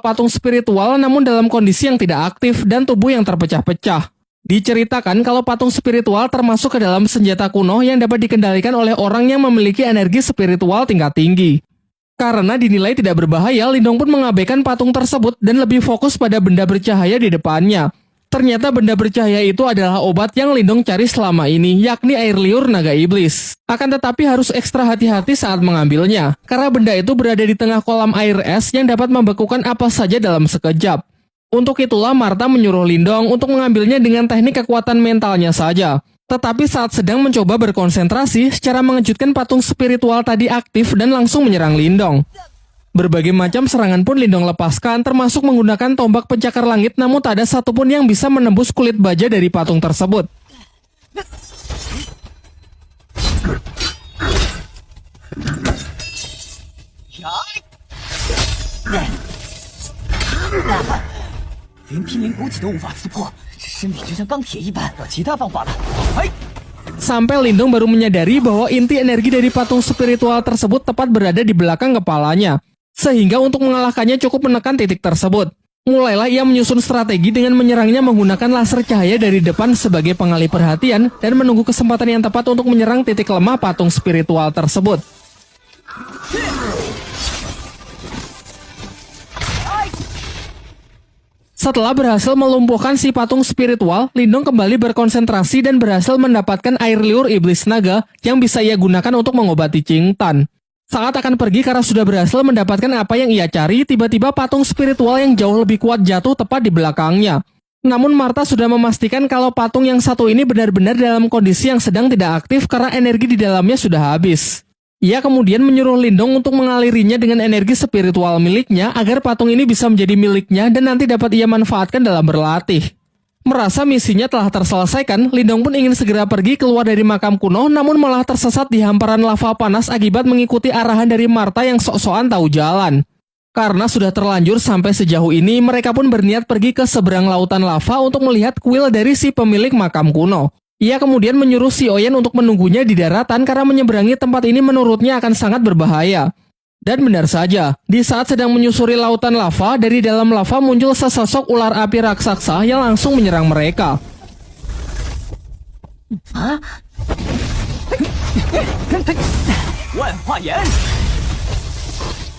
patung spiritual namun dalam kondisi yang tidak aktif dan tubuh yang terpecah-pecah. Diceritakan kalau patung spiritual termasuk ke dalam senjata kuno yang dapat dikendalikan oleh orang yang memiliki energi spiritual tingkat tinggi. Karena dinilai tidak berbahaya, Lindong pun mengabaikan patung tersebut dan lebih fokus pada benda bercahaya di depannya. Ternyata benda bercahaya itu adalah obat yang Lindong cari selama ini, yakni air liur naga iblis. Akan tetapi harus ekstra hati-hati saat mengambilnya, karena benda itu berada di tengah kolam air es yang dapat membekukan apa saja dalam sekejap. Untuk itulah Martha menyuruh Lindong untuk mengambilnya dengan teknik kekuatan mentalnya saja. Tetapi saat sedang mencoba berkonsentrasi, secara mengejutkan patung spiritual tadi aktif dan langsung menyerang Lindong. Berbagai macam serangan pun Lindong lepaskan, termasuk menggunakan tombak pencakar langit, namun tak ada satupun yang bisa menembus kulit baja dari patung tersebut. Sampai Lindong baru menyadari bahwa inti energi dari patung spiritual tersebut tepat berada di belakang kepalanya. Sehingga untuk mengalahkannya cukup menekan titik tersebut. Mulailah ia menyusun strategi dengan menyerangnya menggunakan laser cahaya dari depan sebagai pengalih perhatian dan menunggu kesempatan yang tepat untuk menyerang titik lemah patung spiritual tersebut. Setelah berhasil melumpuhkan si patung spiritual, Lindong kembali berkonsentrasi dan berhasil mendapatkan air liur iblis naga yang bisa ia gunakan untuk mengobati Ching Tan. Saat akan pergi karena sudah berhasil mendapatkan apa yang ia cari, tiba-tiba patung spiritual yang jauh lebih kuat jatuh tepat di belakangnya. Namun Martha sudah memastikan kalau patung yang satu ini benar-benar dalam kondisi yang sedang tidak aktif karena energi di dalamnya sudah habis. Ia kemudian menyuruh Lindong untuk mengalirinya dengan energi spiritual miliknya agar patung ini bisa menjadi miliknya dan nanti dapat ia manfaatkan dalam berlatih. Merasa misinya telah terselesaikan, Lindong pun ingin segera pergi keluar dari makam kuno namun malah tersesat di hamparan lava panas akibat mengikuti arahan dari Martha yang sok-sokan tahu jalan. Karena sudah terlanjur sampai sejauh ini, mereka pun berniat pergi ke seberang lautan lava untuk melihat kuil dari si pemilik makam kuno. Ia kemudian menyuruh si Oyen untuk menunggunya di daratan karena menyeberangi tempat ini menurutnya akan sangat berbahaya. Dan benar saja, di saat sedang menyusuri lautan lava, dari dalam lava muncul sesosok ular api raksasa yang langsung menyerang mereka.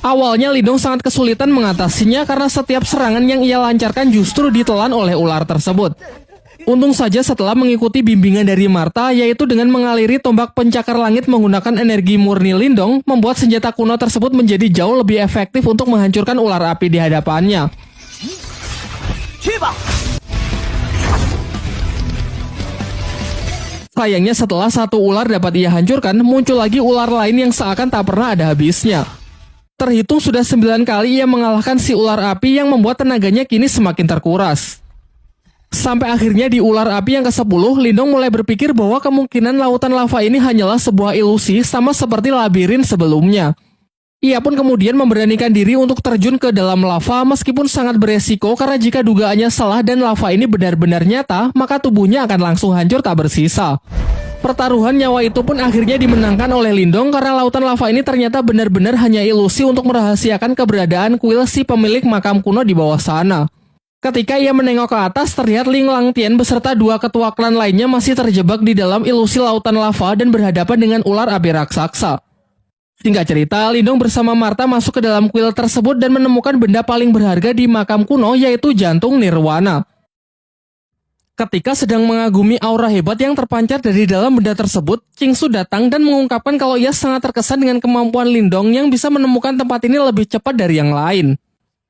Awalnya Lindong sangat kesulitan mengatasinya karena setiap serangan yang ia lancarkan justru ditelan oleh ular tersebut. Untung saja setelah mengikuti bimbingan dari Martha, yaitu dengan mengaliri tombak pencakar langit menggunakan energi murni Lindong, membuat senjata kuno tersebut menjadi jauh lebih efektif untuk menghancurkan ular api di hadapannya. Sayangnya setelah satu ular dapat ia hancurkan, muncul lagi ular lain yang seakan tak pernah ada habisnya. Terhitung sudah 9 kali ia mengalahkan si ular api yang membuat tenaganya kini semakin terkuras. Sampai akhirnya di ular api yang ke-10, Lindong mulai berpikir bahwa kemungkinan lautan lava ini hanyalah sebuah ilusi sama seperti labirin sebelumnya. Ia pun kemudian memberanikan diri untuk terjun ke dalam lava meskipun sangat beresiko karena jika dugaannya salah dan lava ini benar-benar nyata, maka tubuhnya akan langsung hancur tak bersisa. Pertaruhan nyawa itu pun akhirnya dimenangkan oleh Lindong karena lautan lava ini ternyata benar-benar hanya ilusi untuk merahasiakan keberadaan kuil si pemilik makam kuno di bawah sana. Ketika ia menengok ke atas, terlihat Ling Langtian beserta dua ketua klan lainnya masih terjebak di dalam ilusi lautan lava dan berhadapan dengan ular api raksasa. Singkat cerita, Lindong bersama Martha masuk ke dalam kuil tersebut dan menemukan benda paling berharga di makam kuno, yaitu jantung Nirwana. Ketika sedang mengagumi aura hebat yang terpancar dari dalam benda tersebut, Qingsu datang dan mengungkapkan kalau ia sangat terkesan dengan kemampuan Lindong yang bisa menemukan tempat ini lebih cepat dari yang lain.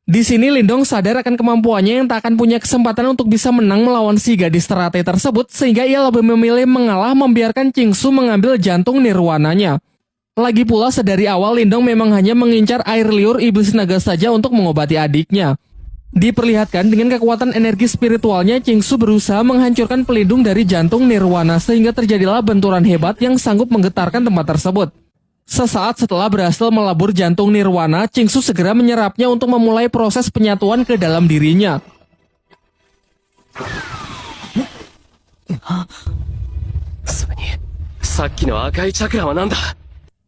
Di sini Lindong sadar akan kemampuannya yang tak akan punya kesempatan untuk bisa menang melawan si gadis teratai tersebut, sehingga ia lebih memilih mengalah membiarkan Qingsu mengambil jantung nirwananya. Lagi pula sedari awal Lindong memang hanya mengincar air liur iblis naga saja untuk mengobati adiknya. Diperlihatkan dengan kekuatan energi spiritualnya, Qingsu berusaha menghancurkan pelindung dari jantung nirwana sehingga terjadilah benturan hebat yang sanggup menggetarkan tempat tersebut. Sesaat setelah berhasil melabur jantung nirwana, Qingsu segera menyerapnya untuk memulai proses penyatuan ke dalam dirinya.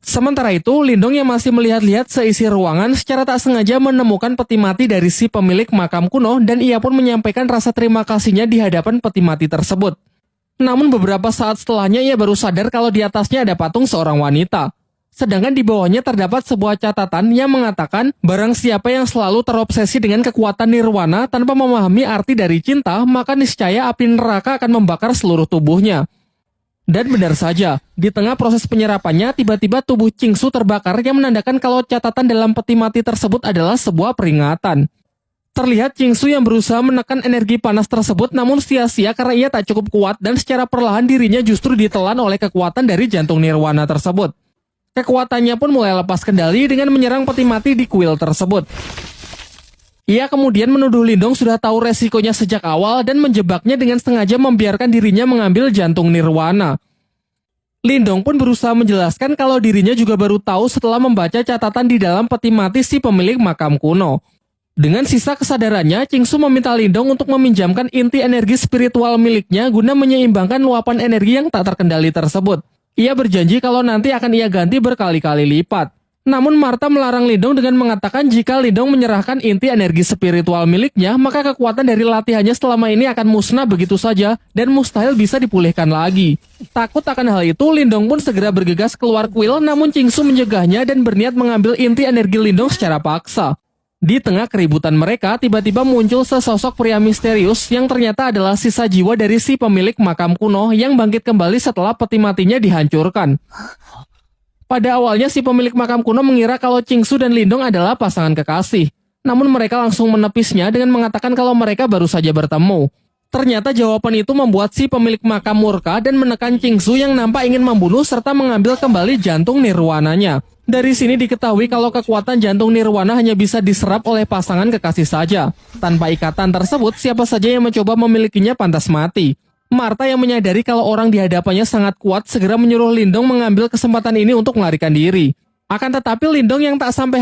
Sementara itu, Lindong yang masih melihat-lihat seisi ruangan secara tak sengaja menemukan peti mati dari si pemilik makam kuno dan ia pun menyampaikan rasa terima kasihnya di hadapan peti mati tersebut. Namun beberapa saat setelahnya ia baru sadar kalau di atasnya ada patung seorang wanita. Sedangkan di bawahnya terdapat sebuah catatan yang mengatakan barang siapa yang selalu terobsesi dengan kekuatan nirwana tanpa memahami arti dari cinta, maka niscaya api neraka akan membakar seluruh tubuhnya. Dan benar saja, di tengah proses penyerapannya, tiba-tiba tubuh Qingsu terbakar yang menandakan kalau catatan dalam peti mati tersebut adalah sebuah peringatan. Terlihat Qingsu yang berusaha menekan energi panas tersebut namun sia-sia karena ia tak cukup kuat dan secara perlahan dirinya justru ditelan oleh kekuatan dari jantung nirwana tersebut. Kekuatannya pun mulai lepas kendali dengan menyerang peti mati di kuil tersebut. Ia kemudian menuduh Lindong sudah tahu resikonya sejak awal dan menjebaknya dengan sengaja membiarkan dirinya mengambil jantung nirwana. Lindong pun berusaha menjelaskan kalau dirinya juga baru tahu setelah membaca catatan di dalam peti mati si pemilik makam kuno. Dengan sisa kesadarannya, Qingsu meminta Lindong untuk meminjamkan inti energi spiritual miliknya guna menyeimbangkan luapan energi yang tak terkendali tersebut. Ia berjanji kalau nanti akan ia ganti berkali-kali lipat. Namun Martha melarang Lindong dengan mengatakan jika Lindong menyerahkan inti energi spiritual miliknya, maka kekuatan dari latihannya selama ini akan musnah begitu saja dan mustahil bisa dipulihkan lagi. Takut akan hal itu, Lindong pun segera bergegas keluar kuil, namun Qingsu mencegahnya dan berniat mengambil inti energi Lindong secara paksa. Di tengah keributan mereka, tiba-tiba muncul sesosok pria misterius yang ternyata adalah sisa jiwa dari si pemilik makam kuno yang bangkit kembali setelah peti matinya dihancurkan. Pada awalnya si pemilik makam kuno mengira kalau Qingsu dan Lindong adalah pasangan kekasih. Namun mereka langsung menepisnya dengan mengatakan kalau mereka baru saja bertemu. Ternyata jawaban itu membuat si pemilik makam murka dan menekan Qingsu yang nampak ingin membunuh serta mengambil kembali jantung nirwananya. Dari sini diketahui kalau kekuatan jantung nirwana hanya bisa diserap oleh pasangan kekasih saja. Tanpa ikatan tersebut, siapa saja yang mencoba memilikinya pantas mati. Martha yang menyadari kalau orang di hadapannya sangat kuat segera menyuruh Lindong mengambil kesempatan ini untuk melarikan diri. Akan tetapi Lindong yang tak sampai